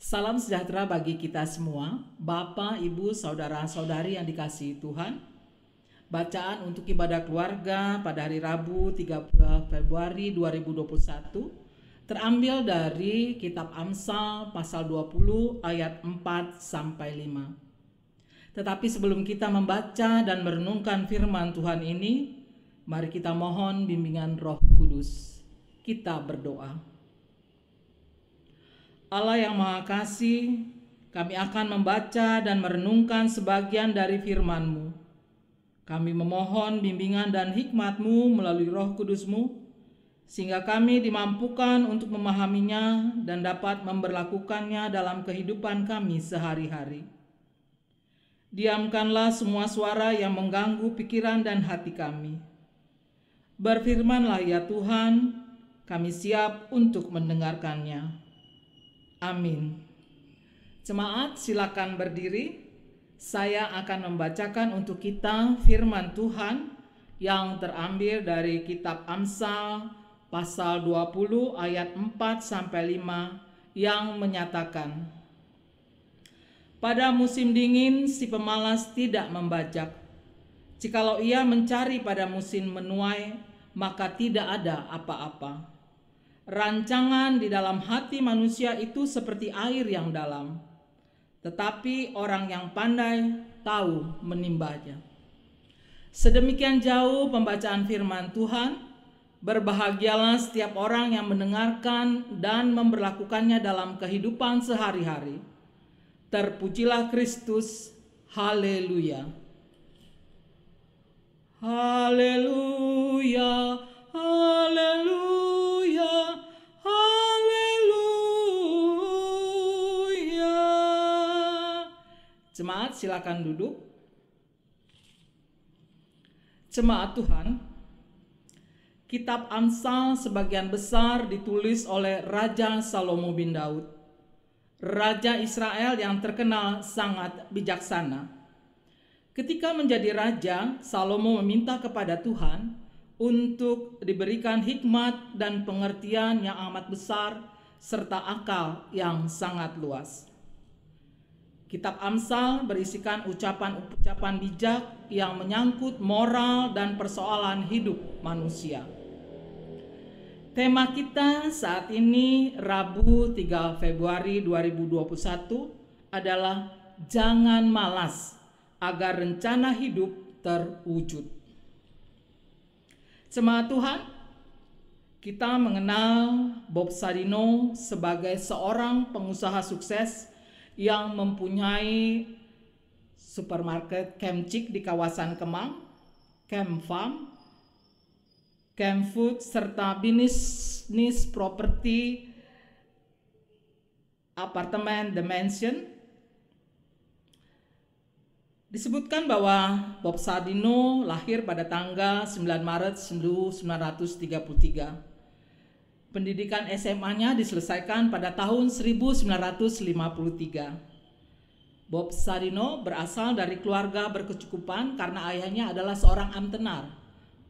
Salam sejahtera bagi kita semua, Bapak, Ibu, Saudara-saudari yang dikasihi Tuhan. Bacaan untuk ibadah keluarga pada hari Rabu 30 Februari 2021 terambil dari kitab Amsal pasal 20 ayat 4 sampai 5. Tetapi sebelum kita membaca dan merenungkan firman Tuhan ini, mari kita mohon bimbingan Roh Kudus. Kita berdoa. Allah yang Maha Kasih, kami akan membaca dan merenungkan sebagian dari firman-Mu. Kami memohon bimbingan dan hikmat-Mu melalui Roh Kudus-Mu, sehingga kami dimampukan untuk memahaminya dan dapat memberlakukannya dalam kehidupan kami sehari-hari. Diamkanlah semua suara yang mengganggu pikiran dan hati kami. Berfirmanlah ya Tuhan, kami siap untuk mendengarkannya. Amin. Jemaat, silakan berdiri. Saya akan membacakan untuk kita firman Tuhan yang terambil dari kitab Amsal pasal 20 ayat 4 sampai 5 yang menyatakan, pada musim dingin si pemalas tidak membajak. Jikalau ia mencari pada musim menuai, maka tidak ada apa-apa. Rancangan di dalam hati manusia itu seperti air yang dalam, tetapi orang yang pandai tahu menimbanya. Sedemikian jauh pembacaan firman Tuhan. Berbahagialah setiap orang yang mendengarkan dan memberlakukannya dalam kehidupan sehari-hari. Terpujilah Kristus. Haleluya. Haleluya. Haleluya. Haleluya. Jemaat, silakan duduk. Jemaat Tuhan, kitab Amsal sebagian besar ditulis oleh Raja Salomo bin Daud, Raja Israel yang terkenal sangat bijaksana. Ketika menjadi raja, Salomo meminta kepada Tuhan untuk diberikan hikmat dan pengertian yang amat besar serta akal yang sangat luas. Kitab Amsal berisikan ucapan-ucapan bijak yang menyangkut moral dan persoalan hidup manusia. Tema kita saat ini Rabu 3 Februari 2021 adalah jangan malas agar rencana hidup terwujud. Jemaat Tuhan, kita mengenal Bob Sadino sebagai seorang pengusaha sukses yang mempunyai supermarket Camp Chick di kawasan Kemang, Camp Farm, Camp Food, serta bisnis properti apartemen The Mansion. Disebutkan bahwa Bob Sadino lahir pada tanggal 9 Maret 1933. Pendidikan SMA-nya diselesaikan pada tahun 1953. Bob Sadino berasal dari keluarga berkecukupan karena ayahnya adalah seorang amtenar,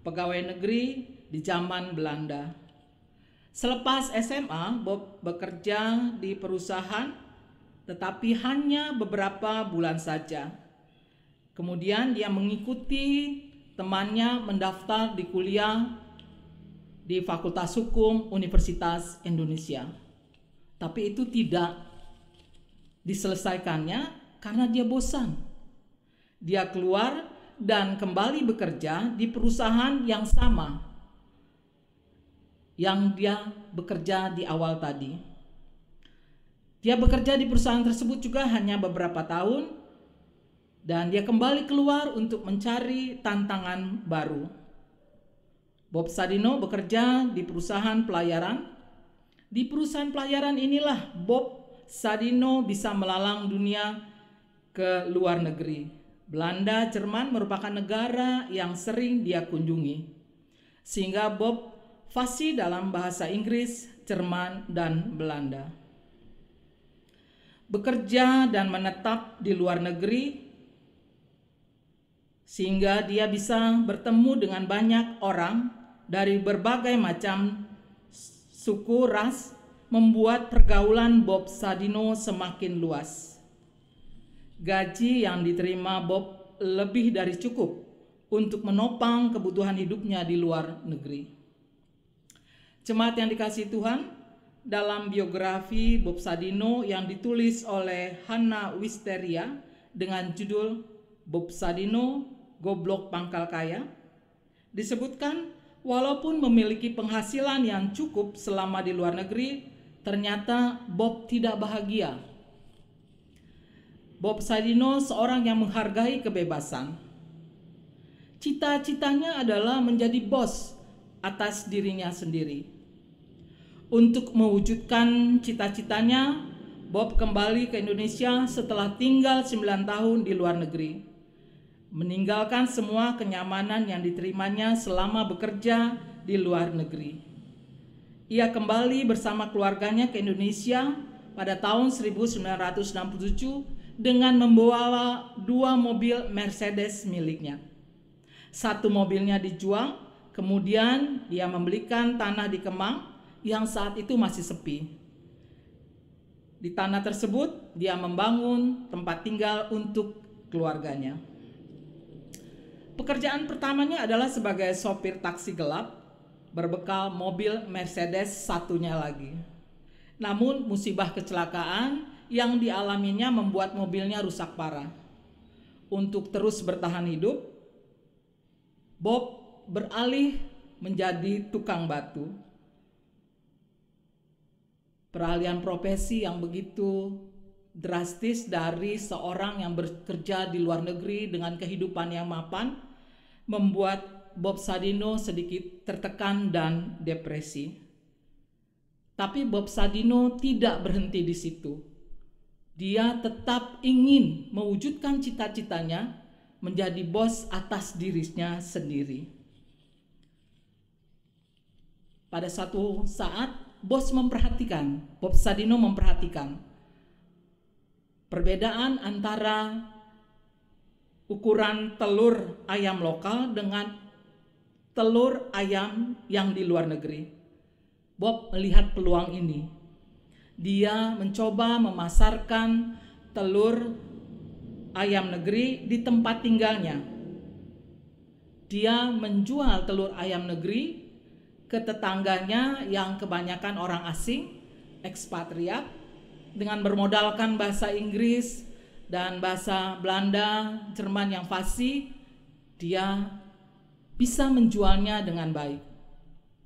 pegawai negeri di zaman Belanda. Selepas SMA, Bob bekerja di perusahaan, tetapi hanya beberapa bulan saja. Kemudian dia mengikuti temannya mendaftar di kuliah di Fakultas Hukum Universitas Indonesia. Tapi itu tidak diselesaikannya karena dia bosan. Dia keluar dan kembali bekerja di perusahaan yang sama yang dia bekerja di awal tadi. Dia bekerja di perusahaan tersebut juga hanya beberapa tahun dan dia kembali keluar untuk mencari tantangan baru. Bob Sadino bekerja di perusahaan pelayaran. Di perusahaan pelayaran inilah Bob Sadino bisa melalang dunia ke luar negeri. Belanda, Jerman merupakan negara yang sering dia kunjungi. Sehingga Bob fasih dalam bahasa Inggris, Jerman, dan Belanda. Bekerja dan menetap di luar negeri sehingga dia bisa bertemu dengan banyak orang dari berbagai macam suku, ras, membuat pergaulan Bob Sadino semakin luas. Gaji yang diterima Bob lebih dari cukup untuk menopang kebutuhan hidupnya di luar negeri. Jemaat yang dikasihi Tuhan, dalam biografi Bob Sadino yang ditulis oleh Hannah Wisteria dengan judul Bob Sadino, Goblok Pangkal Kaya, disebutkan walaupun memiliki penghasilan yang cukup selama di luar negeri, ternyata Bob tidak bahagia. Bob Sadino seorang yang menghargai kebebasan. Cita-citanya adalah menjadi bos atas dirinya sendiri. Untuk mewujudkan cita-citanya, Bob kembali ke Indonesia setelah tinggal 9 tahun di luar negeri. Meninggalkan semua kenyamanan yang diterimanya selama bekerja di luar negeri. Ia kembali bersama keluarganya ke Indonesia pada tahun 1967 dengan membawa 2 mobil Mercedes miliknya. 1 mobilnya dijual, kemudian dia membelikan tanah di Kemang yang saat itu masih sepi. Di tanah tersebut dia membangun tempat tinggal untuk keluarganya. Pekerjaan pertamanya adalah sebagai sopir taksi gelap, berbekal mobil Mercedes satunya lagi. Namun musibah kecelakaan yang dialaminya membuat mobilnya rusak parah. Untuk terus bertahan hidup, Bob beralih menjadi tukang batu. Peralihan profesi yang begitu drastis dari seorang yang bekerja di luar negeri dengan kehidupan yang mapan membuat Bob Sadino sedikit tertekan dan depresi. Tapi Bob Sadino tidak berhenti di situ. Dia tetap ingin mewujudkan cita-citanya menjadi bos atas dirinya sendiri. Pada suatu saat, Bob Sadino memperhatikan perbedaan antara ukuran telur ayam lokal dengan telur ayam yang di luar negeri. Bob melihat peluang ini. Dia mencoba memasarkan telur ayam negeri di tempat tinggalnya. Dia menjual telur ayam negeri ke tetangganya yang kebanyakan orang asing, ekspatriat, dengan bermodalkan bahasa Inggris dan bahasa Belanda, Jerman yang fasih. Dia bisa menjualnya dengan baik.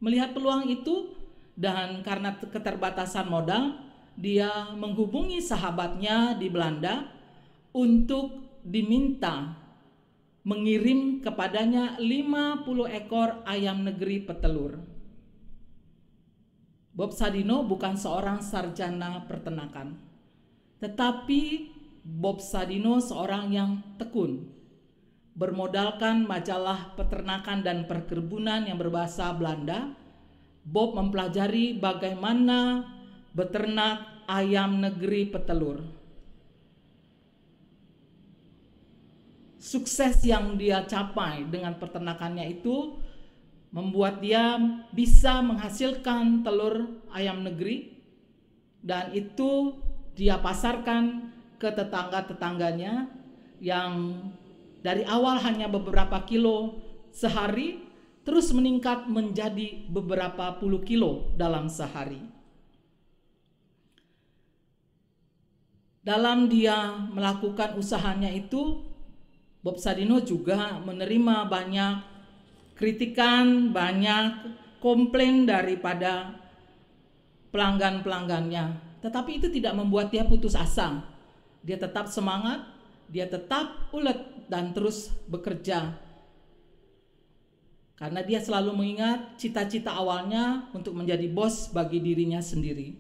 Melihat peluang itu dan karena keterbatasan modal, dia menghubungi sahabatnya di Belanda untuk diminta mengirim kepadanya 50 ekor ayam negeri petelur. Bob Sadino bukan seorang sarjana peternakan, tetapi Bob Sadino seorang yang tekun. Bermodalkan majalah peternakan dan perkebunan yang berbahasa Belanda, Bob mempelajari bagaimana beternak ayam negeri petelur. Sukses yang dia capai dengan peternakannya itu membuat dia bisa menghasilkan telur ayam negeri, dan itu dia pasarkan ke tetangga-tetangganya yang dari awal hanya beberapa kilo sehari, terus meningkat menjadi beberapa puluh kilo dalam sehari. Dalam dia melakukan usahanya itu, Bob Sadino juga menerima banyak kritikan, banyak komplain daripada pelanggan-pelanggannya. Tetapi itu tidak membuat dia putus asa. Dia tetap semangat, dia tetap ulet dan terus bekerja. Karena dia selalu mengingat cita-cita awalnya untuk menjadi bos bagi dirinya sendiri.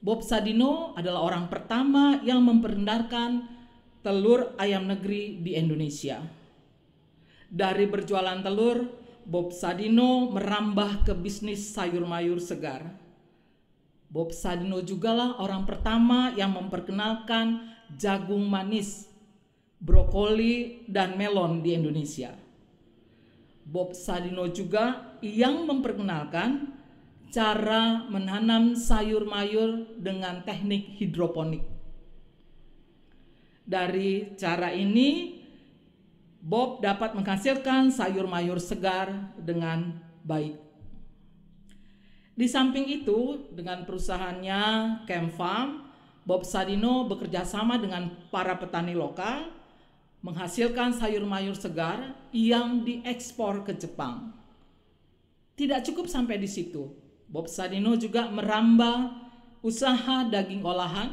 Bob Sadino adalah orang pertama yang memperkenalkan telur ayam negeri di Indonesia. Dari berjualan telur, Bob Sadino merambah ke bisnis sayur mayur segar. Bob Sadino jugalah orang pertama yang memperkenalkan jagung manis, brokoli, dan melon di Indonesia. Bob Sadino juga yang memperkenalkan cara menanam sayur mayur dengan teknik hidroponik. Dari cara ini, Bob dapat menghasilkan sayur mayur segar dengan baik. Di samping itu, dengan perusahaannya Camp Farm, Bob Sadino bekerja sama dengan para petani lokal, menghasilkan sayur mayur segar yang diekspor ke Jepang. Tidak cukup sampai di situ, Bob Sadino juga merambah usaha daging olahan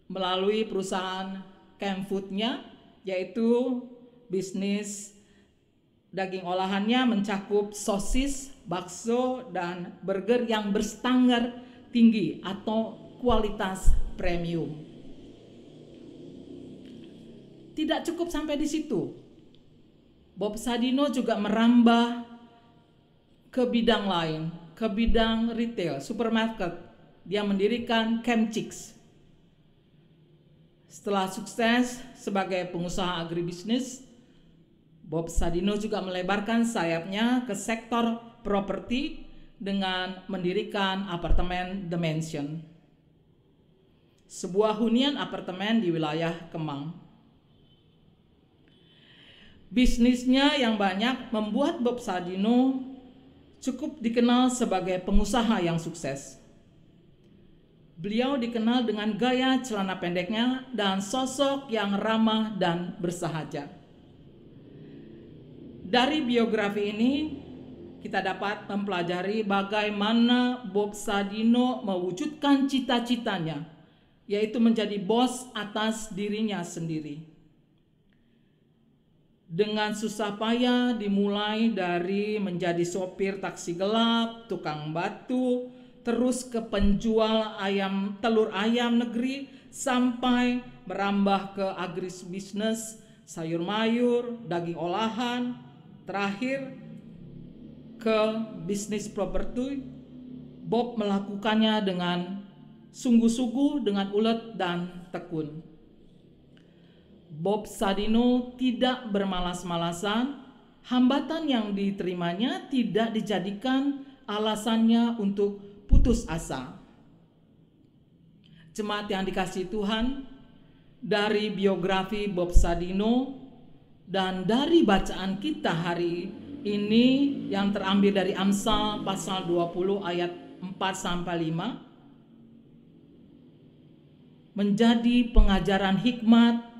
melalui perusahaan Camp Food-nya, yaitu bisnis daging olahannya mencakup sosis, bakso, dan burger yang berstandar tinggi atau kualitas premium. Tidak cukup sampai di situ, Bob Sadino juga merambah ke bidang lain, ke bidang retail, supermarket. Dia mendirikan Camp Chicks. Setelah sukses sebagai pengusaha agribisnis, Bob Sadino juga melebarkan sayapnya ke sektor properti dengan mendirikan apartemen The Mansion, sebuah hunian apartemen di wilayah Kemang. Bisnisnya yang banyak membuat Bob Sadino cukup dikenal sebagai pengusaha yang sukses. Beliau dikenal dengan gaya celana pendeknya dan sosok yang ramah dan bersahaja. Dari biografi ini, kita dapat mempelajari bagaimana Bob Sadino mewujudkan cita-citanya, yaitu menjadi bos atas dirinya sendiri. Dengan susah payah dimulai dari menjadi sopir taksi gelap, tukang batu, terus ke penjual telur ayam negeri, sampai merambah ke agribisnis, sayur mayur, daging olahan, terakhir ke bisnis properti. Bob melakukannya dengan sungguh-sungguh, dengan ulet dan tekun. Bob Sadino tidak bermalas-malasan. Hambatan yang diterimanya tidak dijadikan alasannya untuk putus asa. Jemaat yang dikasihi Tuhan, dari biografi Bob Sadino dan dari bacaan kita hari ini yang terambil dari Amsal pasal 20 ayat 4-5, menjadi pengajaran hikmat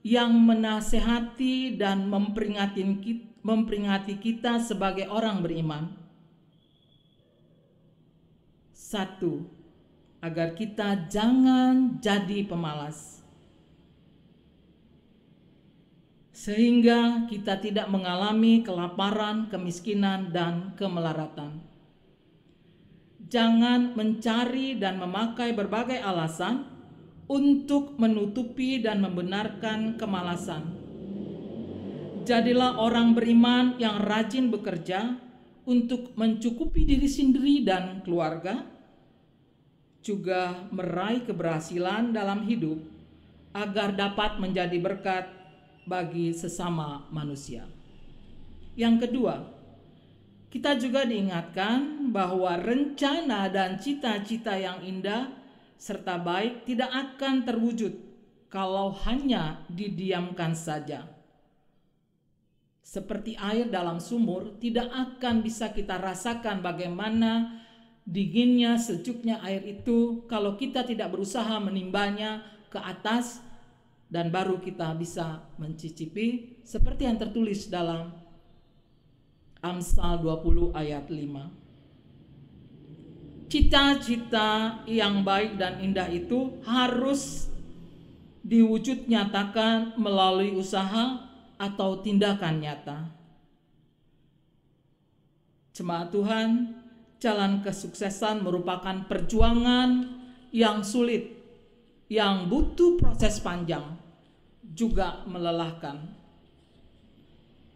yang menasehati dan memperingati kita sebagai orang beriman. 1. Agar kita jangan jadi pemalas, sehingga kita tidak mengalami kelaparan, kemiskinan, dan kemelaratan. Jangan mencari dan memakai berbagai alasan untuk menutupi dan membenarkan kemalasan. Jadilah orang beriman yang rajin bekerja untuk mencukupi diri sendiri dan keluarga, juga meraih keberhasilan dalam hidup agar dapat menjadi berkat bagi sesama manusia. Yang kedua, kita juga diingatkan bahwa rencana dan cita-cita yang indah serta baik tidak akan terwujud kalau hanya didiamkan saja. Seperti air dalam sumur, tidak akan bisa kita rasakan bagaimana dinginnya, sejuknya air itu kalau kita tidak berusaha menimbanya ke atas, dan baru kita bisa mencicipi seperti yang tertulis dalam Amsal 20 ayat 5. Cita-cita yang baik dan indah itu harus diwujud nyatakan melalui usaha atau tindakan nyata. Jemaat Tuhan, jalan kesuksesan merupakan perjuangan yang sulit, yang butuh proses panjang, juga melelahkan.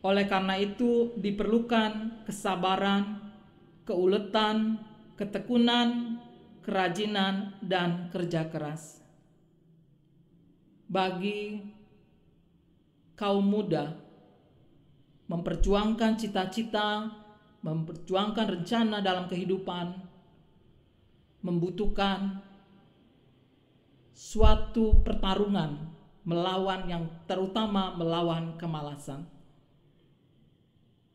Oleh karena itu diperlukan kesabaran, keuletan, ketekunan, kerajinan, dan kerja keras. Bagi kaum muda, memperjuangkan cita-cita memperjuangkan rencana dalam kehidupan membutuhkan suatu pertarungan terutama melawan kemalasan.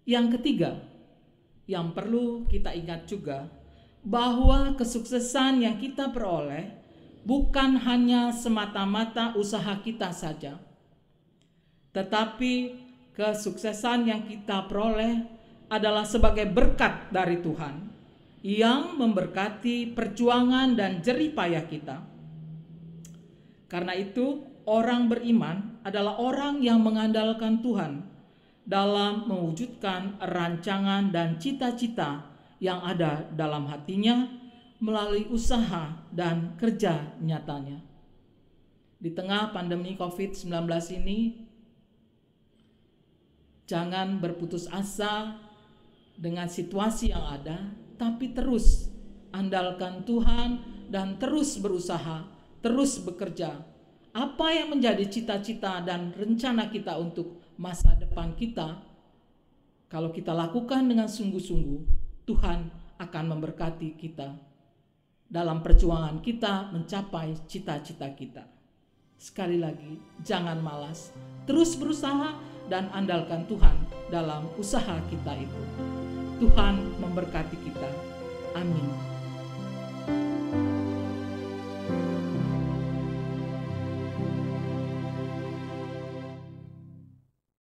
Yang ketiga, yang perlu kita ingat juga, bahwa kesuksesan yang kita peroleh bukan hanya semata-mata usaha kita saja, tetapi kesuksesan yang kita peroleh adalah sebagai berkat dari Tuhan yang memberkati perjuangan dan jerih payah kita. Karena itu, orang beriman adalah orang yang mengandalkan Tuhan dalam mewujudkan rancangan dan cita-cita yang ada dalam hatinya melalui usaha dan kerja nyatanya. Di tengah pandemi COVID-19 ini, jangan berputus asa dengan situasi yang ada, tapi terus andalkan Tuhan dan terus berusaha, terus bekerja. Apa yang menjadi cita-cita dan rencana kita untuk masa depan kita, kalau kita lakukan dengan sungguh-sungguh, Tuhan akan memberkati kita dalam perjuangan kita mencapai cita-cita kita. Sekali lagi, jangan malas, terus berusaha dan andalkan Tuhan dalam usaha kita itu. Tuhan memberkati kita. Amin.